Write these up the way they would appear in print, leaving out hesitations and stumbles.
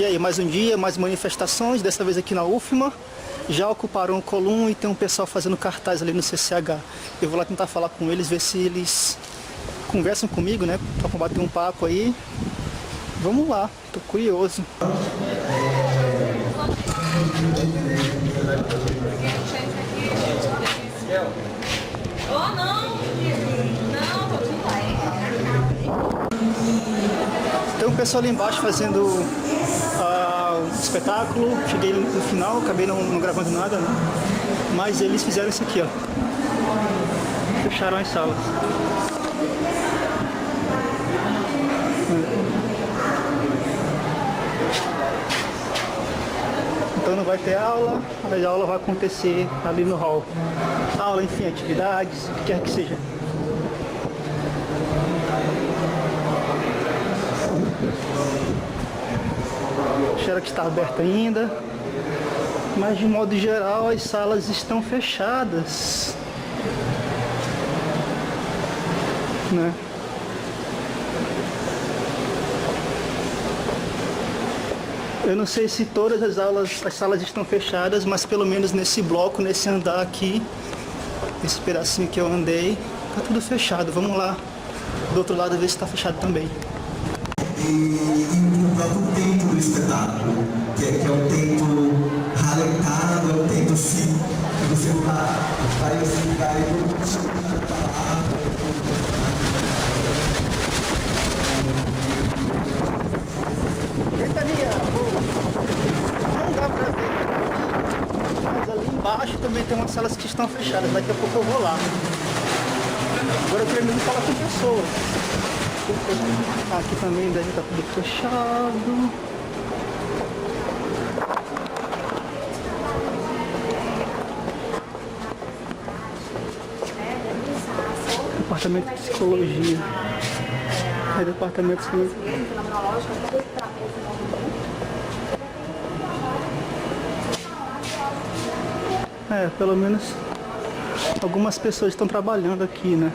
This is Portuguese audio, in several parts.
E aí, mais um dia, mais manifestações, dessa vez aqui na UFMA. Já ocuparam o Colum e tem um pessoal fazendo cartaz ali no CCH. Eu vou lá tentar falar com eles, ver se eles conversam comigo, né? Pra bater um papo aí. Vamos lá, tô curioso. Oh, não! Não, tô tudo lá. Tem um pessoal ali embaixo fazendo um espetáculo. Cheguei no final, acabei não gravando nada, né? Mas eles fizeram isso aqui, ó. Fecharam as salas. Então não vai ter aula, mas a aula vai acontecer ali no hall. Aula, enfim, atividades, o que quer que seja. O Xerox está aberto ainda, mas de modo geral as salas estão fechadas, né? Eu não sei se todas as salas estão fechadas, mas pelo menos nesse bloco, nesse andar aqui, esse pedacinho que eu andei, tá tudo fechado. Vamos lá do outro lado ver se está fechado também. E o próprio tempo do espetáculo, que é um tempo ralentado, é um tempo assim, que você vai assim, vai Não dá pra ver, mas ali embaixo também tem umas salas que estão fechadas. Daqui a pouco eu vou lá. Agora eu queria mesmo falar com pessoas. Aqui também deve estar tudo fechado. Departamento de Psicologia. É departamento de pelo menos algumas pessoas estão trabalhando aqui, né?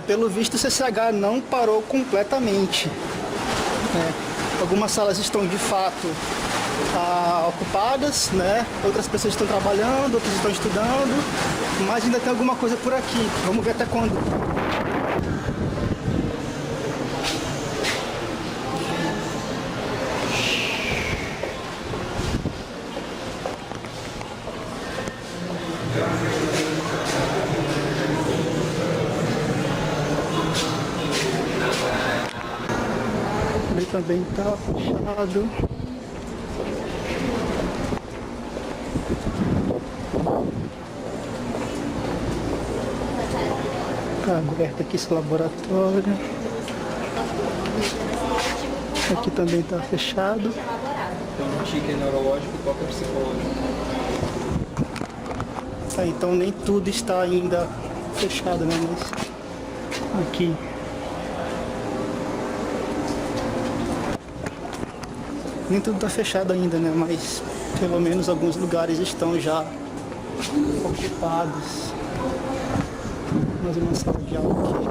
Pelo visto o CCH não parou completamente, né? Algumas salas estão de fato ocupadas, né? Outras pessoas estão trabalhando, outras estão estudando, mas ainda tem alguma coisa por aqui. Vamos ver até quando. Ele também tá fechado. Tá aberto aqui esse laboratório. Aqui também tá fechado. Então o tique é neurológico, qualquer psicológico. Então nem tudo está ainda fechado, né? Mas aqui. Nem tudo está fechado ainda, né? Mas pelo menos alguns lugares estão já ocupados. Mais uma sala de aula aqui.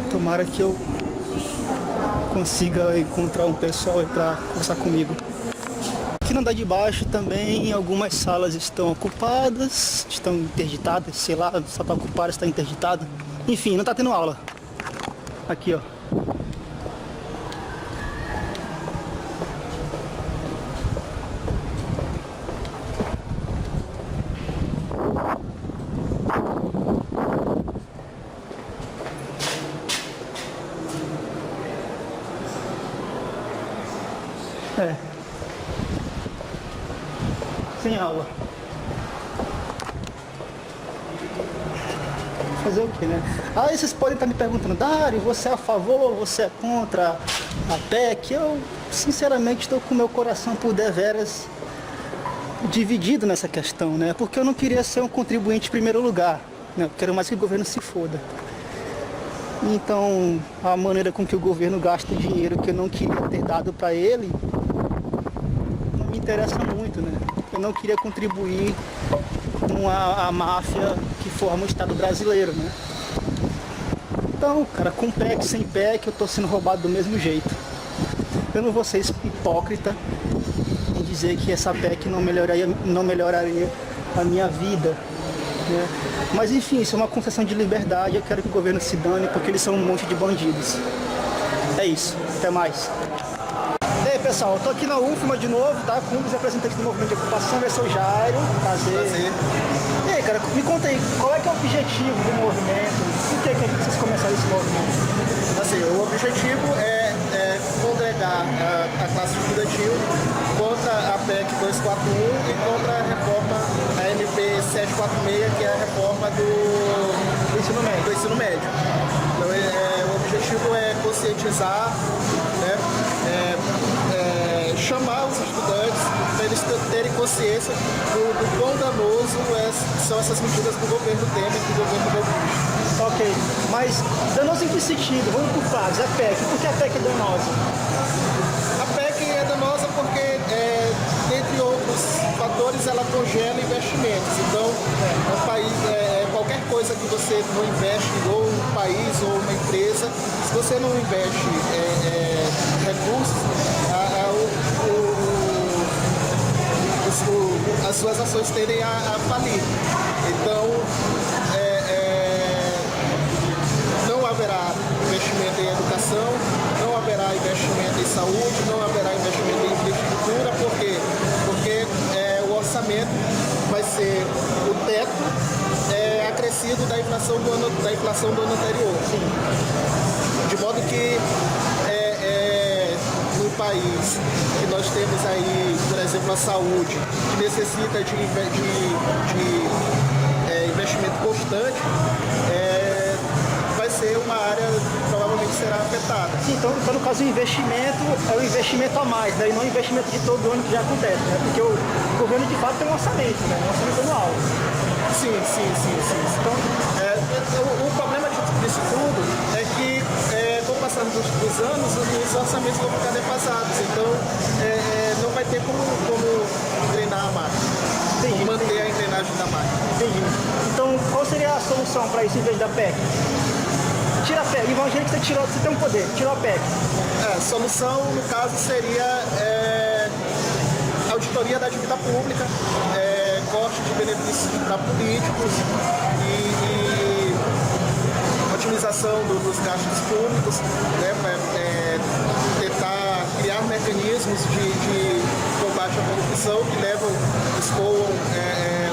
Tomara que eu consiga encontrar um pessoal para conversar comigo. Aqui no andar de baixo também algumas salas estão ocupadas, estão interditadas, sei lá, só está ocupada, está interditada. Enfim, não está tendo aula. Aqui, ó. Sem aula. Fazer o que, né? Aí vocês podem estar me perguntando, Dário, você é a favor, você é contra a PEC? Eu, sinceramente, estou com meu coração por deveras dividido nessa questão, né? Porque eu não queria ser um contribuinte em primeiro lugar, né? Eu quero mais que o governo se foda. Então, a maneira com que o governo gasta o dinheiro que eu não queria ter dado para ele, não me interessa muito, né? Eu não queria contribuir com a máfia que forma o Estado brasileiro, né? Então, cara, com PEC, sem PEC, eu tô sendo roubado do mesmo jeito. Eu não vou ser hipócrita em dizer que essa PEC não melhoraria a minha vida, né? Mas enfim, isso é uma concessão de liberdade, eu quero que o governo se dane porque eles são um monte de bandidos. É isso, até mais. E aí pessoal, eu tô aqui na UFMA de novo, tá? Com um dos representantes do movimento de ocupação, esse é o Jairo, prazer. E aí cara, me conta aí, qual é que é o objetivo do movimento? Por que vocês começaram esse movimento? Assim, o objetivo é congregar a classe estudantil contra a PEC 241 e contra a reforma, a MP 746, que é a reforma do ensino médio. Então, o objetivo é conscientizar, né, chamar os estudantes para eles terem consciência do quão danoso são essas medidas do governo Temer e do governo Bolsonaro. Ok, mas danoso em que sentido? Vamos por fases, a PEC. Por que a PEC é danosa? A PEC é danosa porque, dentre outros fatores, ela congela investimentos. Então, o país, qualquer coisa que você não investe, ou um país ou uma empresa, se você não investe recursos, as suas ações tendem a falir. Então, não haverá investimento em educação, não haverá investimento em saúde, não haverá investimento em infraestrutura. Por quê? Porque o orçamento vai ser o teto acrescido da inflação do ano anterior. De modo que no país que nós temos aí, por exemplo, a saúde, que necessita de investimento constante, vai ser uma área que provavelmente será afetada. Sim, então no caso o investimento é o investimento a mais, né? E não o investimento de todo ano que já acontece, né? Porque o governo de fato tem um orçamento, né? Um orçamento anual. Sim. Então, o problema disso tudo é que, com o passar dos anos, os orçamentos vão ficar defasados. Então, não vai ter como engrenar a máquina, manter a engrenagem da máquina. Entendi. Então, qual seria a solução para isso em vez da PEC? Tira a PEC. Imagina que você tem um poder, tirou a PEC. A solução, no caso, seria auditoria da dívida pública, corte de benefícios para políticos e otimização dos gastos públicos, né, para tentar criar mecanismos de combate à corrupção que escoam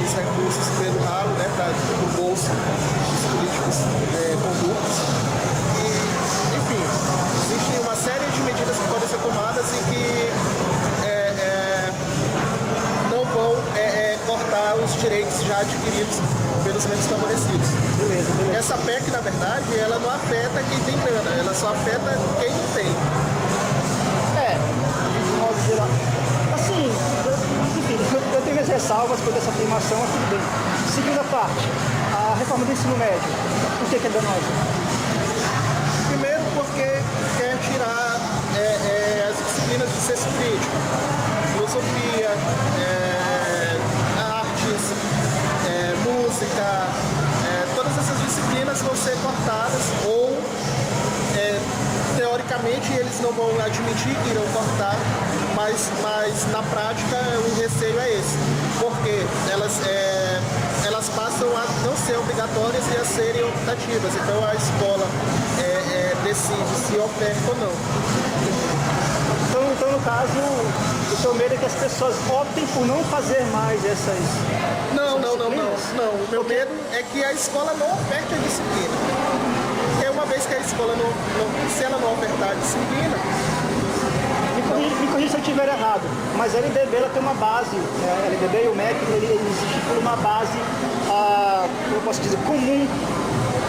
os recursos pelo ralo, né, para o bolso dos políticos corruptos. Enfim, existe uma série de medidas que podem ser tomadas e que não vão cortar os direitos já adquiridos pelos menos favorecidos. Beleza. Essa PEC, na verdade, ela não afeta quem tem grana, ela só afeta quem não tem. De modo geral. Assim, enfim, eu tenho minhas ressalvas quanto a essa afirmação, mas tudo bem. Segunda parte, a reforma do ensino médio. Por que é danosa? Primeiro porque quer tirar as disciplinas de senso crítico, filosofia, artes, música, todas essas disciplinas vão ser cortadas ou, teoricamente, eles não vão admitir que irão cortar, mas na prática o receio é esse, porque elas passam a não ser obrigatórias e a serem optativas, então a escola decide se oferta ou não. Então, no caso, o seu medo é que as pessoas optem por não fazer mais essas... Não. O meu medo é que a escola não oferte a disciplina. Porque uma vez que a escola se ela não ofertar a disciplina... Me corrija se eu estiver errado, mas a LDB ela tem uma base, né? A LDB e o MEC, ele existe por uma base, como eu posso dizer, comum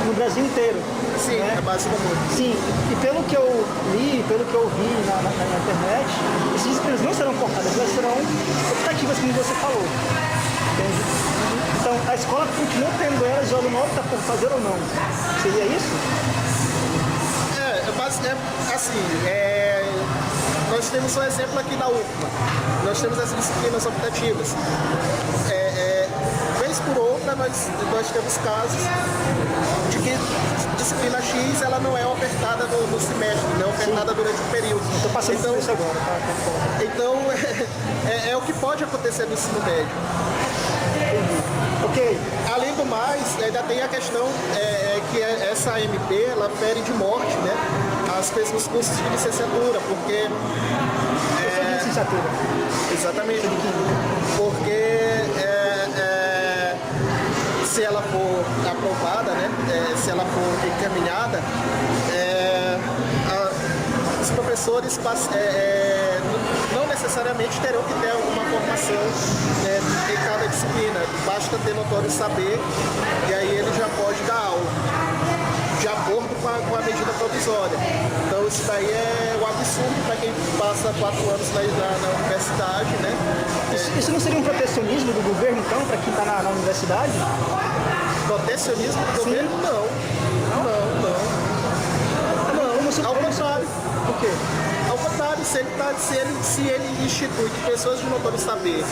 no Brasil inteiro. Sim, né? é base comum. Sim, e pelo que eu li, pelo que eu vi na internet, essas disciplinas não serão cortadas, elas serão optativas, como você falou. Entende? Então, a escola continua tendo elas, o aluno opta por fazer ou não. Seria isso? Nós temos um exemplo aqui na UFMA. Nós temos essas disciplinas optativas. Vez vez por outra, nós temos casos de que disciplina X ela não é ofertada no semestre, não é ofertada durante o período. Estou passando por isso agora, tá? Então, é o que pode acontecer no ensino médio. Ok. Além do mais, ainda tem a questão que essa MP, ela fere de morte, né, os cursos de licenciatura, porque... De licenciatura. Exatamente. Porque se ela for aprovada, né, se ela for encaminhada, os professores não necessariamente terão que ter uma formação em cada disciplina. Basta ter notório saber e aí ele já pode dar aula, de acordo com a medida provisória. Então isso daí é um absurdo para quem passa 4 anos na universidade, né? Isso não seria um protecionismo do governo, então, para quem está na universidade? Protecionismo do governo? Não. Ao contrário. Por quê? Ao contrário, se ele institui que pessoas de notório saber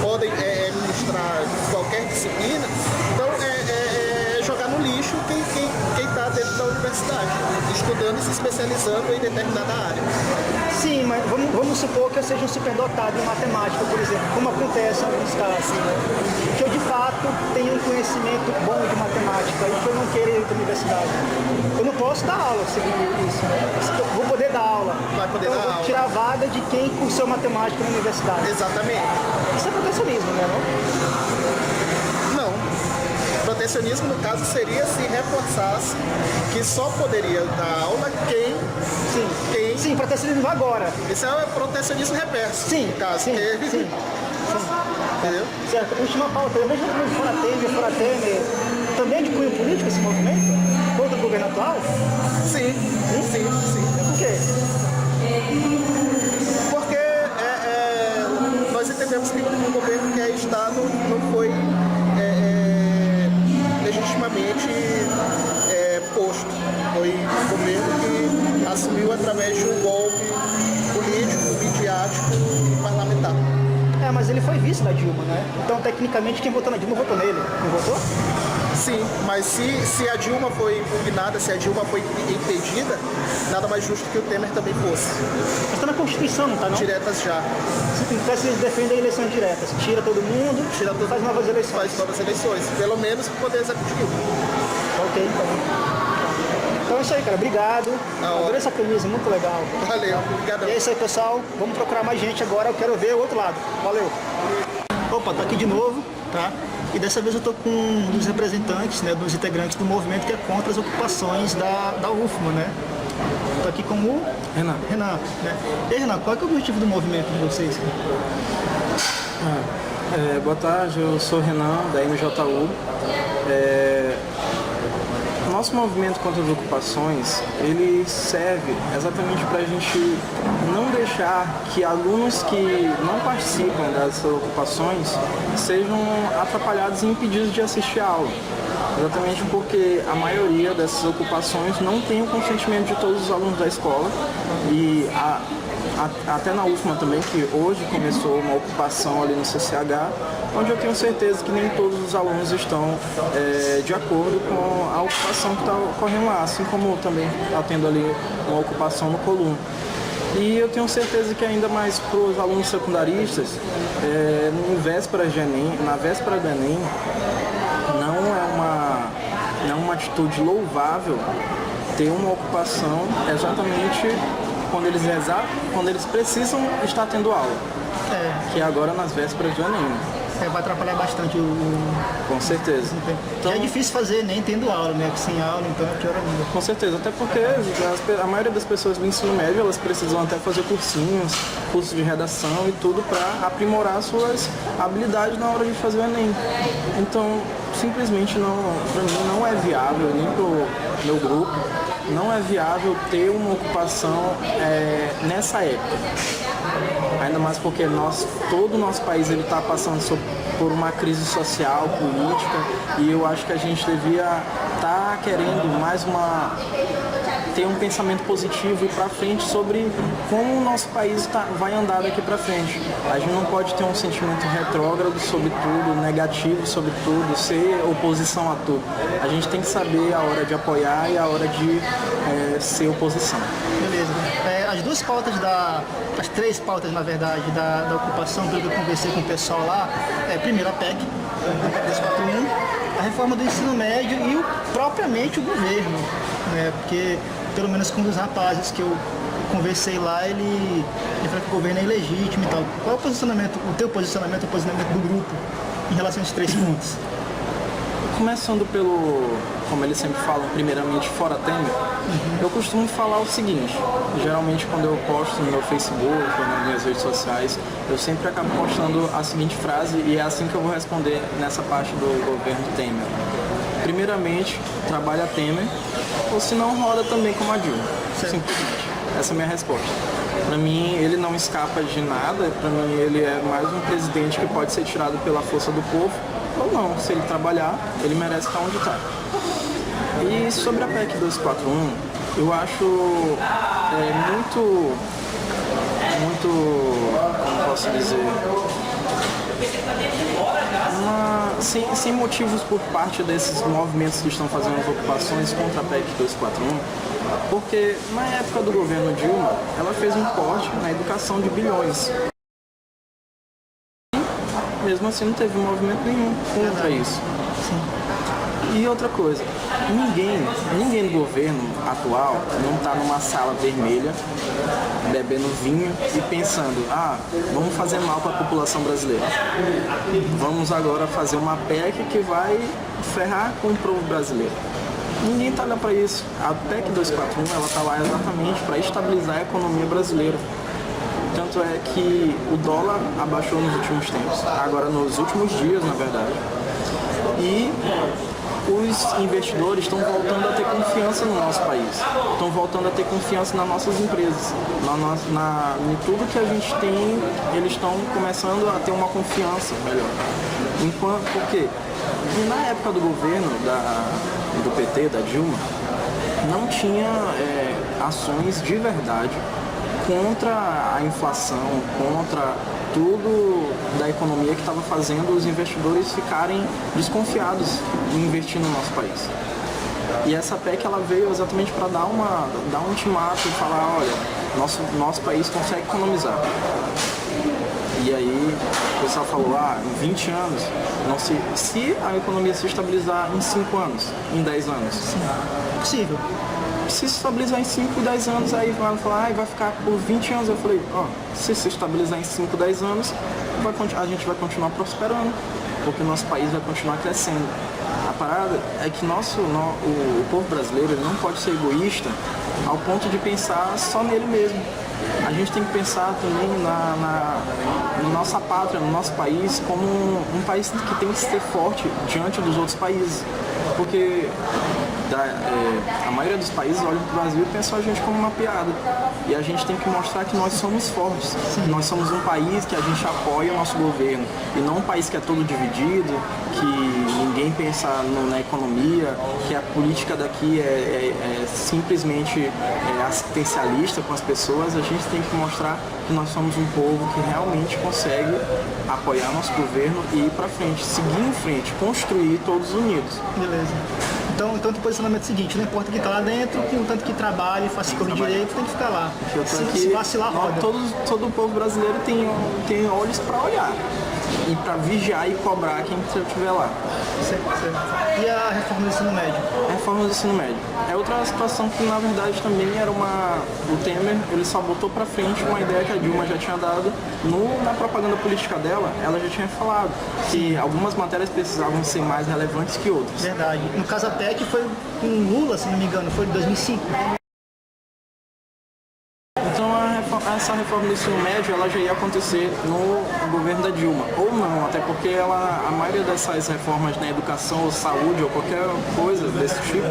podem ministrar qualquer disciplina, então é jogar no lixo quem está dentro da universidade, estudando e se especializando em determinada área. Sim, mas vamos supor que eu seja um superdotado em matemática, por exemplo, como acontece em alguns casos, né? Que eu de fato tenho um conhecimento bom de matemática e que eu não queira ir para a universidade. Eu não posso dar aula segundo isso, né? Eu vou poder dar aula. Vai poder então, dar eu vou aula. tirar a vaga de quem cursou matemática na universidade. Exatamente. Isso é protecionismo, né? Não? Não. Protecionismo, no caso, seria se reforçasse que só poderia dar aula quem... Sim, protecionismo agora. Isso é protecionismo reverso, Sim, no caso. sim. Entendeu? Certo. Última pauta. Eu vejo que o Fora Temer também é de cunho político esse movimento? Contra o governo atual? Sim. Por quê? Porque nós entendemos que o governo que é Estado não foi legitimamente posto. Foi um governo que assumiu através de um golpe político, midiático e parlamentar. Mas ele foi vice da Dilma, né? Então, tecnicamente, quem votou na Dilma votou nele. Não votou? Sim, mas se a Dilma foi impugnada, se a Dilma foi impedida, nada mais justo que o Temer também fosse. Mas está na Constituição, não está, não? Diretas já. Se eles defendem eleições diretas, tira todo mundo, faz novas eleições. Faz novas eleições, pelo menos para o Poder Executivo. Ok, então é isso aí, cara. Obrigado. Adorei essa camisa, muito legal. Valeu, obrigadão. E é isso aí, pessoal. Vamos procurar mais gente agora. Eu quero ver o outro lado. Valeu. Opa, tô aqui de novo, tá? E dessa vez eu tô com um dos representantes, né, dos integrantes do movimento que é contra as ocupações da UFMA, né? Tô aqui com o Renan, né? E aí, Renan, qual é o objetivo do movimento de vocês? Boa tarde, eu sou o Renan, da MJU. O nosso movimento contra as ocupações, ele serve exatamente para a gente não deixar que alunos que não participam dessas ocupações sejam atrapalhados e impedidos de assistir a aula. Exatamente porque a maioria dessas ocupações não tem o consentimento de todos os alunos da escola e até na UFMA também, que hoje começou uma ocupação ali no CCH, onde eu tenho certeza que nem todos os alunos estão de acordo com a ocupação que está ocorrendo lá, assim como também está tendo ali uma ocupação no Colum. E eu tenho certeza que ainda mais para os alunos secundaristas, na véspera do Enem, não é uma atitude louvável ter uma ocupação exatamente quando eles precisam estar tendo aula, que é agora nas vésperas do Enem. Vai atrapalhar bastante Com certeza. Então, é difícil fazer nem tendo aula, né? Sem aula, então é pior ainda. Com certeza, até porque a maioria das pessoas do ensino médio, elas precisam até fazer cursos de redação e tudo para aprimorar suas habilidades na hora de fazer o Enem. Então, simplesmente para mim não é viável, nem pro meu grupo, não é viável ter uma ocupação nessa época. Ainda mais porque todo o nosso país está passando por uma crise social, política, e eu acho que a gente devia estar querendo mais ter um pensamento positivo e para frente sobre como o nosso país vai andar daqui para frente. A gente não pode ter um sentimento retrógrado sobre tudo, negativo sobre tudo, ser oposição a tudo. A gente tem que saber a hora de apoiar e a hora de ser oposição. Beleza. As duas pautas as três pautas, na verdade, da ocupação, pelo que eu conversei com o pessoal lá, primeiro a PEC, 241, a reforma do ensino médio e propriamente o governo, né? Porque, pelo menos com um dos rapazes que eu conversei lá, ele falou que o governo é ilegítimo e tal. Qual é o teu posicionamento, o posicionamento do grupo em relação a esses três pontos? Começando pelo, como eles sempre falam, primeiramente fora Temer, eu costumo falar o seguinte, geralmente quando eu posto no meu Facebook ou nas minhas redes sociais, eu sempre acabo postando a seguinte frase e é assim que eu vou responder nessa parte do governo Temer. Primeiramente, trabalha Temer, ou se não roda também como a Dilma. Simplesmente. Essa é a minha resposta. Para mim, ele não escapa de nada, para mim ele é mais um presidente que pode ser tirado pela força do povo, ou não, se ele trabalhar, ele merece estar onde está. E sobre a PEC 241, eu acho como posso dizer, sem motivos por parte desses movimentos que estão fazendo as ocupações contra a PEC 241, porque na época do governo Dilma, ela fez um corte na educação de bilhões. Mesmo assim não teve movimento nenhum contra isso. E outra coisa, ninguém do governo atual não está numa sala vermelha, bebendo vinho e pensando, vamos fazer mal para a população brasileira. Vamos agora fazer uma PEC que vai ferrar com o povo brasileiro. Ninguém está lá para isso. A PEC 241 ela está lá exatamente para estabilizar a economia brasileira. Tanto é que o dólar abaixou nos últimos tempos, agora nos últimos dias, na verdade. E os investidores estão voltando a ter confiança no nosso país, estão voltando a ter confiança nas nossas empresas, em tudo que a gente tem, eles estão começando a ter uma confiança melhor. Por quê? E na época do governo do PT, da Dilma, não tinha ações de verdade contra a inflação, contra tudo da economia que estava fazendo os investidores ficarem desconfiados em investir no nosso país. E essa PEC ela veio exatamente para dar um ultimato e falar, olha, nosso país consegue economizar. E aí o pessoal falou, em 20 anos, se a economia se estabilizar em 5 anos, em 10 anos. Sim, é possível. Se estabilizar em 5, 10 anos, aí vai falar, vai ficar por 20 anos. Eu falei, se estabilizar em 5, 10 anos, a gente vai continuar prosperando, porque o nosso país vai continuar crescendo. A parada é que o povo brasileiro ele não pode ser egoísta ao ponto de pensar só nele mesmo. A gente tem que pensar também na nossa pátria, no nosso país, como um país que tem que ser forte diante dos outros países. Porque a maioria dos países olham para o Brasil e pensam a gente como uma piada. E a gente tem que mostrar que nós somos fortes. Que nós somos um país que a gente apoia o nosso governo. E não um país que é todo dividido, que ninguém pensa na economia, que a política daqui é simplesmente assistencialista com as pessoas. A gente tem que mostrar que nós somos um povo que realmente consegue apoiar nosso governo e ir para frente, seguir em frente, construir todos unidos. Beleza. Então o posicionamento é o seguinte, não importa quem está lá dentro, contanto que trabalhe, faça coisa direito, tem que ficar lá. Se vacilar, roda. Todo o povo brasileiro tem olhos para olhar e para vigiar e cobrar quem estiver lá. Certo. E a reforma do ensino médio? A reforma do ensino médio. É outra situação que, na verdade, também era o Temer, ele só botou para frente uma ideia que a Dilma já tinha dado na propaganda política dela, ela já tinha falado que algumas matérias precisavam ser mais relevantes que outras. Verdade. No caso, a PEC foi com Lula, se não me engano, foi em 2005. Essa reforma do ensino médio ela já ia acontecer no governo da Dilma, ou não, até porque a maioria dessas reformas na educação ou saúde ou qualquer coisa desse tipo,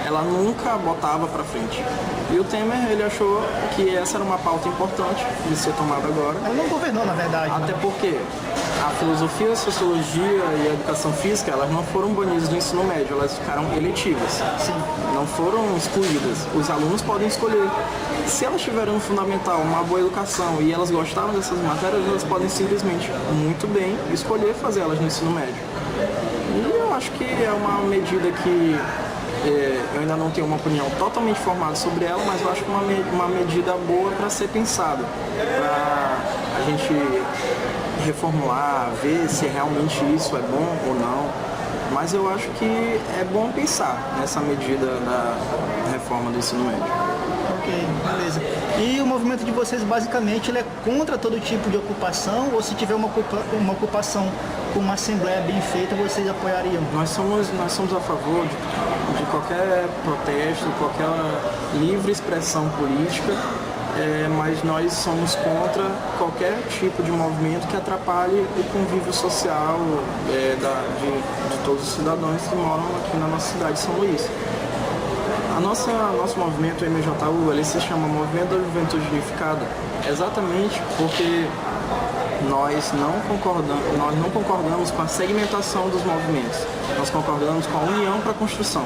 ela nunca botava para frente. E o Temer, ele achou que essa era uma pauta importante de ser tomada agora. Ela não governou, na verdade. Até porque a filosofia, a sociologia e a educação física, elas não foram banidas do ensino médio, elas ficaram eletivas. Sim. Não foram excluídas. Os alunos podem escolher. Se elas tiveram no fundamental uma boa educação e elas gostaram dessas matérias, elas podem simplesmente, muito bem, escolher fazer elas no ensino médio. E eu acho que é uma medida que eu ainda não tenho uma opinião totalmente formada sobre ela, mas eu acho que uma medida boa para ser pensada, para a gente reformular, ver se realmente isso é bom ou não. Mas eu acho que é bom pensar nessa medida da reforma do ensino médio. Ok, beleza. E o movimento de vocês, basicamente, ele é contra todo tipo de ocupação, ou se tiver uma ocupação com uma assembleia bem feita, vocês apoiariam? Nós somos a favor de qualquer protesto, qualquer livre expressão política, mas nós somos contra qualquer tipo de movimento que atrapalhe o convívio social de todos os cidadãos que moram aqui na nossa cidade de São Luís. Nosso movimento, o MJU, ele se chama Movimento da Juventude Unificada, exatamente porque nós não concordamos com a segmentação dos movimentos, nós concordamos com a união para a construção.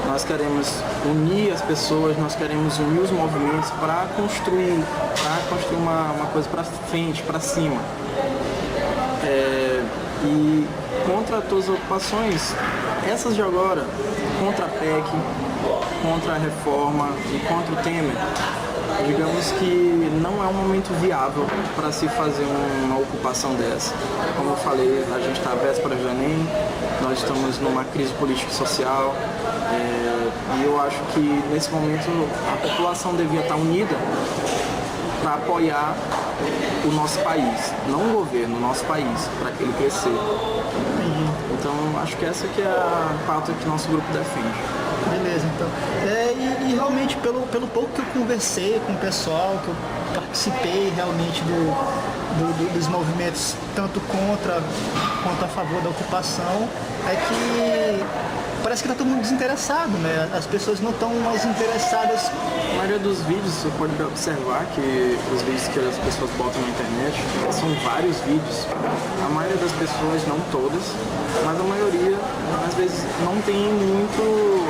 Nós queremos unir as pessoas, nós queremos unir os movimentos para construir uma coisa para frente, para cima. E contra todas as ocupações, essas de agora, contra a PEC, contra a reforma e contra o Temer, digamos que não é um momento viável para se fazer uma ocupação dessa. Como eu falei, a gente está à véspera de Enem, nós estamos numa crise política e social, e eu acho que nesse momento a população devia estar unida para apoiar o nosso país, não o governo, o nosso país, para que ele crescer. Então acho que essa que é a pauta que nosso grupo defende. Beleza, então. E realmente, pelo pouco que eu conversei com o pessoal, que eu participei realmente dos movimentos, tanto contra quanto a favor da ocupação, é que parece que está todo mundo desinteressado, né? As pessoas não estão mais interessadas. A maioria dos vídeos, você pode observar que os vídeos que as pessoas botam na internet são vários vídeos. A maioria das pessoas, não todas, mas a maioria, às vezes, não tem muito...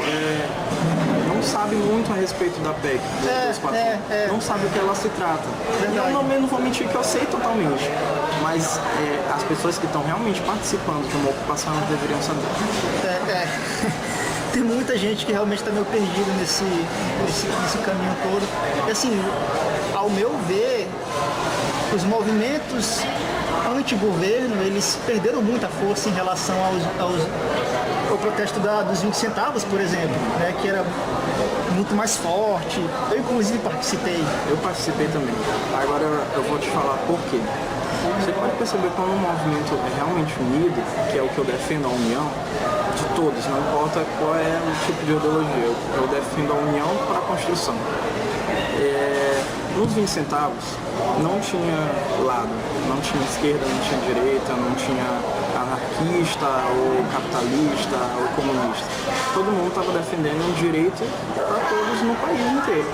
não sabe muito a respeito da PEC, não sabe o que ela se trata. Eu não vou mentir que eu sei totalmente, mas as pessoas que estão realmente participando de uma ocupação, elas deveriam saber. Tem muita gente que realmente está meio perdida nesse caminho todo. E assim, ao meu ver, os movimentos anti-governo, eles perderam muita força em relação ao protesto dos 20 centavos, por exemplo, né, que era muito mais forte. Eu, inclusive, participei. Eu participei também. Agora eu vou te falar por quê. Você pode perceber quando um movimento é realmente unido, que é o que eu defendo, a união de todos, não importa qual é o tipo de ideologia, eu defendo a união para a construção. Nos 20 centavos não tinha lado, não tinha esquerda, não tinha direita, não tinha anarquista, ou capitalista, ou comunista. Todo mundo estava defendendo um direito para todos no país inteiro.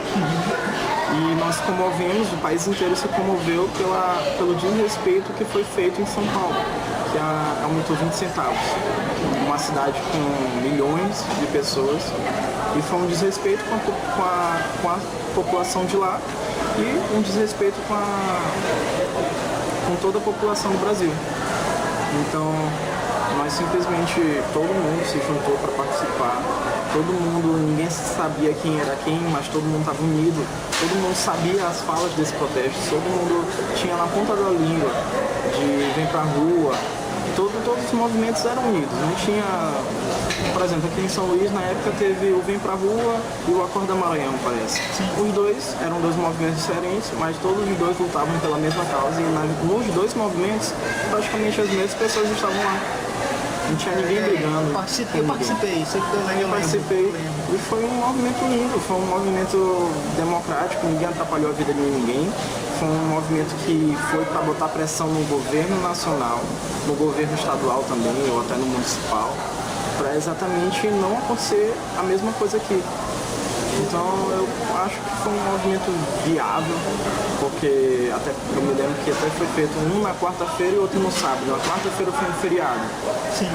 E nós comovemos, o país inteiro se comoveu pelo desrespeito que foi feito em São Paulo, que aumentou 20 centavos. Uma cidade com milhões de pessoas, e foi um desrespeito com a população de lá e um desrespeito com toda a população do Brasil. Então, nós simplesmente, todo mundo se juntou para participar, ninguém sabia quem era quem, mas todo mundo estava unido, todo mundo sabia as falas desse protesto, todo mundo tinha na ponta da língua de vem pra rua, todos os movimentos eram unidos, não tinha, por exemplo, aqui em São Luís, na época teve o Vem Pra Rua e o Acorda Maranhão, parece. Os dois eram dois movimentos diferentes, mas todos os dois lutavam pela mesma causa, e nos dois movimentos, praticamente as mesmas pessoas estavam lá. Não tinha ninguém brigando. Eu participei, eu participei. E foi um movimento lindo, foi um movimento democrático, ninguém atrapalhou a vida de ninguém. Foi um movimento que foi para botar pressão no governo nacional, no governo estadual também, ou até no municipal, para exatamente não acontecer a mesma coisa aqui. Então eu acho que foi um movimento viável, porque até eu me lembro que até foi feito um na quarta-feira e outro no sábado. Na quarta-feira foi um feriado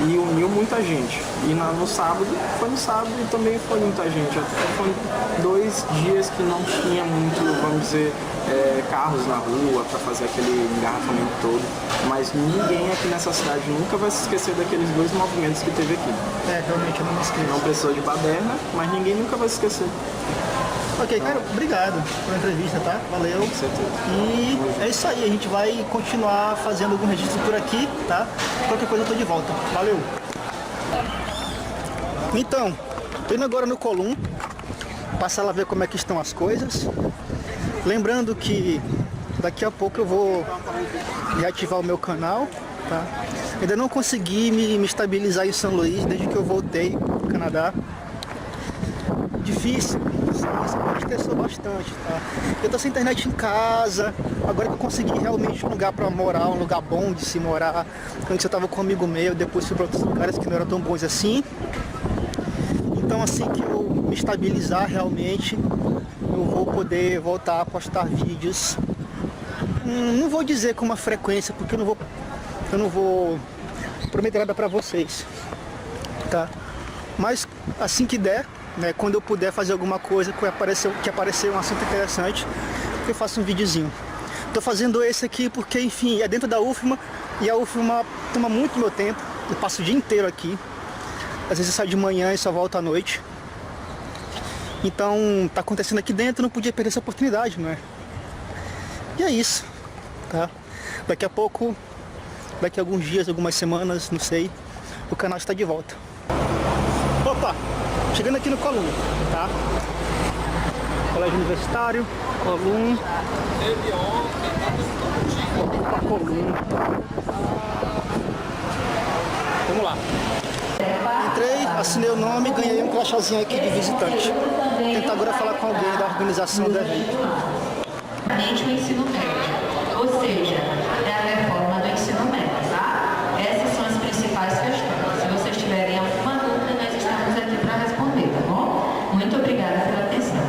e uniu muita gente. E no sábado, foi no sábado e também foi muita gente. Até foram 2 dias que não tinha muito, vamos dizer, carros na rua para fazer aquele engarrafamento todo. Mas ninguém aqui nessa cidade nunca vai se esquecer daqueles 2 movimentos que teve aqui. Realmente eu não me esqueço. Não precisou de baderna, mas ninguém nunca vai se esquecer. Ok, cara, obrigado pela entrevista, tá? Valeu. Com certeza. E é isso aí, a gente vai continuar fazendo algum registro por aqui, tá? Qualquer coisa eu tô de volta. Valeu. Então, tô indo agora no Colum, passar lá ver como é que estão as coisas. Lembrando que daqui a pouco eu vou reativar o meu canal, tá? Ainda não consegui me estabilizar em São Luís desde que eu voltei pro Canadá. Difícil, isso me estressou bastante, tá? Eu tô sem internet em casa, agora que eu consegui realmente um lugar pra morar, um lugar bom de se morar. Antes eu tava com um amigo meu, depois fui pra outros lugares que não eram tão bons assim. Então assim que eu me estabilizar realmente, eu vou poder voltar a postar vídeos. Não vou dizer com uma frequência, porque eu não vou prometer nada pra vocês, tá? Mas assim que der, né, quando eu puder fazer alguma coisa que aparecer um assunto interessante, eu faço um videozinho. Tô fazendo esse aqui porque, enfim, é dentro da UFMA e a UFMA toma muito meu tempo. Eu passo o dia inteiro aqui. Às vezes eu saio de manhã e só volto à noite. Então, tá acontecendo aqui dentro, não podia perder essa oportunidade, não é? E é isso, tá? Daqui a pouco, daqui a alguns dias, algumas semanas, não sei, o canal está de volta. Opa! Chegando aqui no Colum, tá? Colégio Universitário, Colum. Opa, Colum. Vamos lá. Entrei, assinei o nome e ganhei um crachazinho aqui de visitante. Vou tentar agora falar com alguém da organização do evento. O ensino médio, ou seja, é a reforma do ensino médio, tá? Essas são as principais questões. Se vocês tiverem alguma dúvida, nós estamos aqui para responder, tá bom? Muito obrigada pela atenção.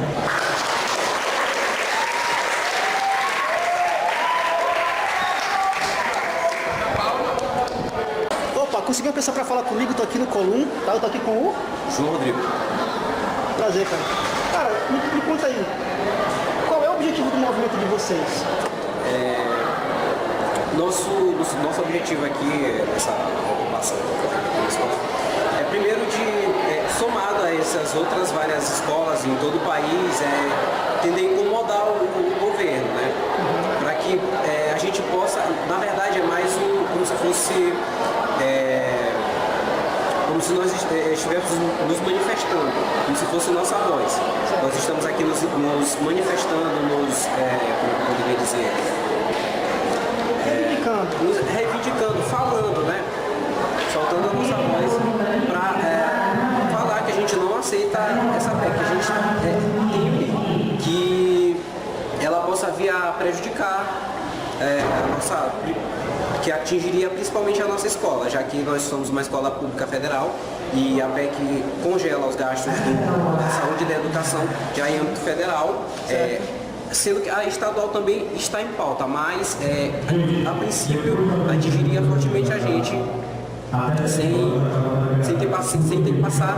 Opa, consegui uma pessoa para falar comigo, tô aqui no Colum, tá? Eu tô aqui com o João Rodrigo. Prazer, cara. Cara, me conta aí, qual é o objetivo do movimento de vocês? Nosso objetivo aqui nessa ocupação da escola é primeiro somado a essas outras várias escolas em todo o país, tender a incomodar o governo, né? Para que a gente possa, na verdade é mais como se fosse como se nós estivéssemos nos manifestando, como se fosse nossa voz. Nós estamos aqui nos manifestando, como eu poderia dizer, reivindicando, falando, né? Soltando a nossa voz para falar que a gente não aceita essa PEC, que a gente teme que ela possa vir a prejudicar que atingiria principalmente a nossa escola, já que nós somos uma escola pública federal e a PEC congela os gastos da saúde e da educação já em âmbito federal, sendo que a estadual também está em pauta, mas a princípio atingiria fortemente a gente sem ter que passar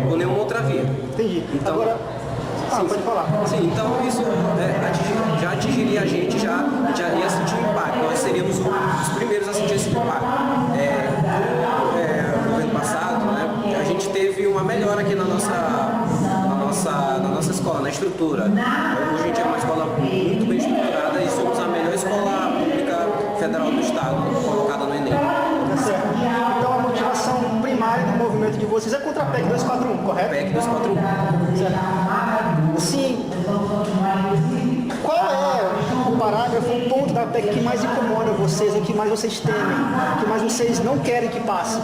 por nenhuma outra via. Entendi. Então, agora, pode falar. Sim, então isso já atingiria a gente, já ia sentir um impacto. Nós seríamos os primeiros a sentir esse impacto. No governo passado, né, a gente teve uma melhora aqui na nossa escola, na estrutura. Hoje a gente é uma escola muito bem estruturada e somos a melhor escola pública federal do estado, colocada no Enem. Tá certo. Então a motivação primária do movimento de vocês é contra a PEC 241, correto? PEC 241. Certo. Sim. Qual é o parágrafo, o ponto da PEC que mais incomoda vocês, o que mais vocês temem, o que mais vocês não querem que passe?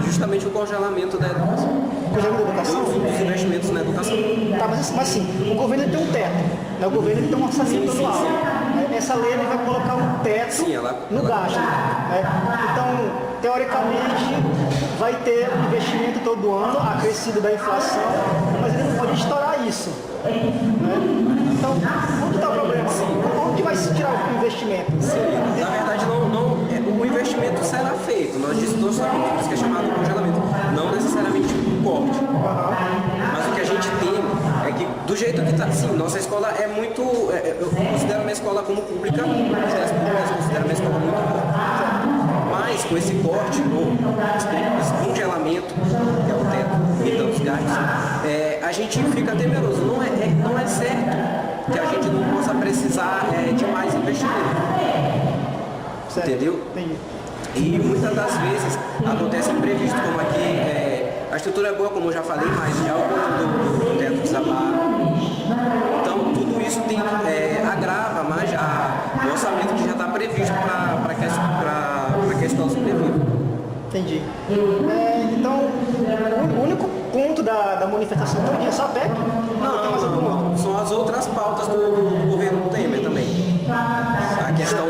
Justamente o congelamento da educação. O congelamento da educação? Dos investimentos na educação. Tá, mas assim, o governo tem um teto, né? O governo tem um orçamento anual. Essa lei ele vai colocar um teto no gasto. Né? Então, teoricamente, vai ter investimento todo ano, acrescido da inflação, mas ele não pode estourar Onde está o problema? Onde vai se tirar o investimento? Na verdade, o investimento será feito. Nós sabemos, por isso que é chamado congelamento. Não necessariamente um corte. Mas o que a gente tem é que, do jeito que está, sim, nossa escola é muito. Eu considero minha escola como pública, as considero minha escola muito boa. Mas com esse corte, esse congelamento, que é o teto e tantos gastos, a gente fica temeroso. Não é certo que a gente não possa precisar de mais investimento. Certo. Entendeu? Entendi. E muitas das vezes acontece imprevisto, como aqui, a estrutura é boa, como eu já falei, mas já ocorreu do teto desabar. Então, tudo isso agrava mais o orçamento que já está previsto para que a escola sobreviva. Entendi. Então, o único ponto da manifestação é só a PEC? Não, são as outras pautas do governo Temer também. A questão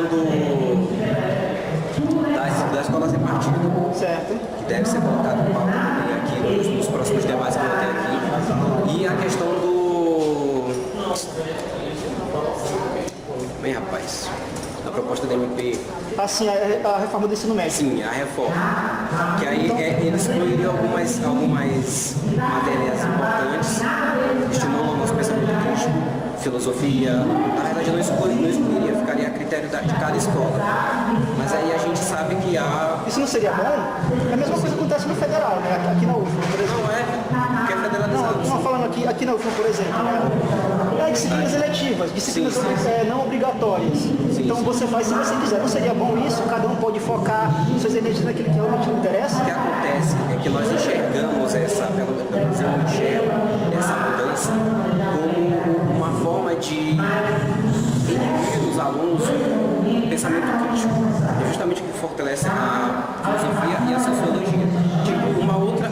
da escola sem partido, Certo. que deve ser colocado em pauta também aqui nos próximos debates que eu vou ter aqui. E a questão Bem, rapaz, a proposta da MP. Assim, a reforma do ensino médio. Sim, a reforma. Que aí eles excluiriam algumas matérias importantes, estimulando o nosso pensamento crítico, filosofia. Na verdade, não excluiria, ficaria a critério de cada escola. Mas aí a gente sabe que Isso não seria bom? É a mesma coisa que acontece no federal, né? Aqui na UFMA, por exemplo. Não porque é federalizado. Não, falando aqui na UFMA, por exemplo, né? Disciplinas eletivas, disciplinas não obrigatórias. Então você faz se você quiser. Não seria bom isso? Cada um pode focar suas energias naquilo que realmente lhe interessa? O que acontece é que nós enxergamos pelo menos eu enxergo essa mudança como uma forma de inibir os alunos o pensamento crítico. É justamente o que fortalece a filosofia e a sociologia.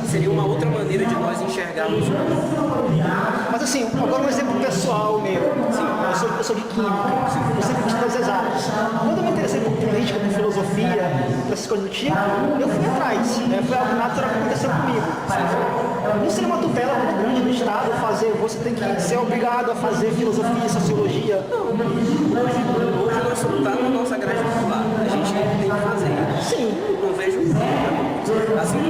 Seria uma outra maneira de nós enxergarmos o mundo. Mas assim, agora um exemplo pessoal meu. Eu sou de química, eu sempre quis fazer exatas. Quando eu me interessei por política, por filosofia, por essas coisas do tipo, eu fui atrás. Né? Foi algo natural que aconteceu comigo. Não seria uma tutela muito grande do Estado você tem que ser obrigado a fazer filosofia, sociologia. Hoje nós estamos na nossa grade curricular. A gente tem que fazer. Sim. Não vejo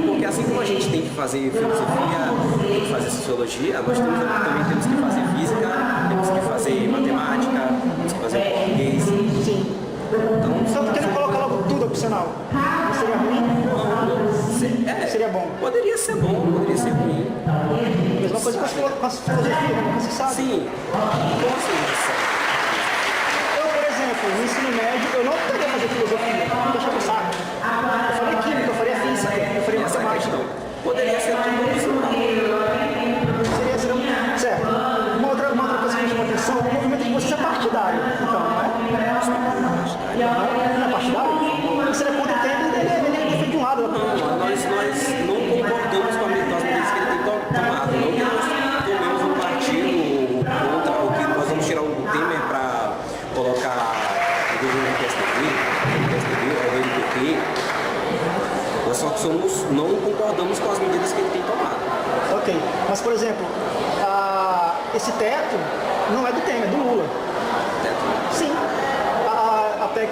porque assim como a gente tem que fazer filosofia, tem que fazer sociologia, nós também temos que fazer física, temos que fazer matemática, temos que fazer português. Sim. Então por que não colocar logo tudo opcional? Não seria ruim? Seria bom. Poderia ser bom, poderia ser ruim. Mesma coisa com a filosofia, como você sabe. Sim. Como assim você sabe? Eu, por exemplo, no ensino médio, eu não poderia fazer filosofia, não deixava o saco. Eu faria química, eu faria física, eu faria matemática. Poderia ser tudo opcional. Seria certo. Uma outra coisa que me chama atenção, o movimento de vocês é partidário, então, não é? Não é partidário? Você é contra o tempo, ele defende um lado. Não, nós não concordamos com as medidas que ele tem tomado. Não que nós tomemos um partido contra o que nós vamos tirar o Temer para colocar o governo do PSDB, o NPP. Nós só não concordamos com as medidas que ele tem tomado. Ok, mas por exemplo, esse teto não é do Temer, é do Lula. Teto? Sim. A PEC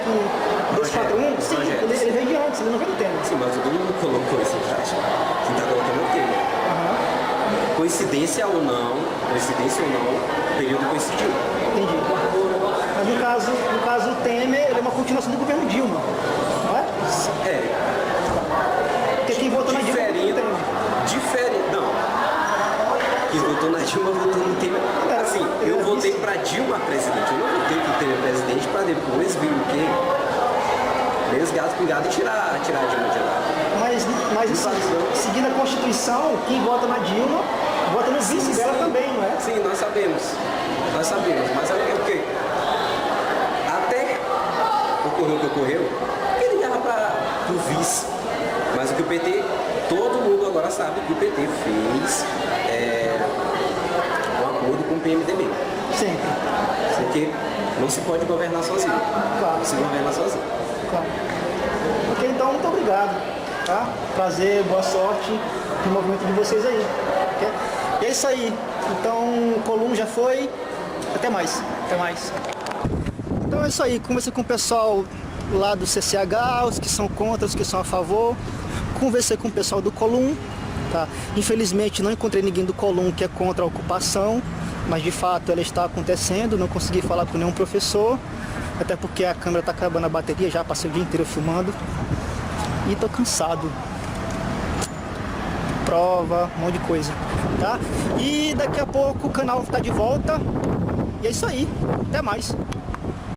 241, sim, ele veio de antes, ele não veio do Temer. Sim, mas o Lula colocou isso em prática. Quem está colocando é o Temer. Coincidência ou não, o período coincidiu. Entendi. Mas no caso o Temer, ele é uma continuação do governo Dilma, não é? Porque quem votou na Dilma votou no Temer. Não. Quem votou na Dilma votou no Temer. Assim, eu votei para Dilma presidente, eu não votei para o Temer presidente para depois vir o quê? Ler os gatos pingados e tirar a Dilma de lá. Mas seguindo a Constituição, quem vota na Dilma, vota no vice dela também, não é? Sim, nós sabemos, mas é o quê? Até ocorreu o que ocorreu, ele ligava para o vice. Mas o que o PT, todo mundo agora sabe que o PT fez um acordo com o PMDB. Sempre. Porque não se pode governar sozinho. Claro. Não se governa sozinho. Claro. Ok, então muito obrigado. Tá? Prazer, boa sorte no movimento de vocês aí. Okay? E é isso aí. Então o Colum já foi. Até mais. Até mais. Então é isso aí, conversei com o pessoal lá do CCH, os que são contra, os que são a favor. Conversei com o pessoal do Colum, tá? Infelizmente não encontrei ninguém do Colum que é contra a ocupação, mas de fato ela está acontecendo, não consegui falar com nenhum professor, até porque a câmera está acabando a bateria, já passei o dia inteiro filmando. E tô cansado. Prova, um monte de coisa, tá? E daqui a pouco o canal tá de volta. E é isso aí, até mais.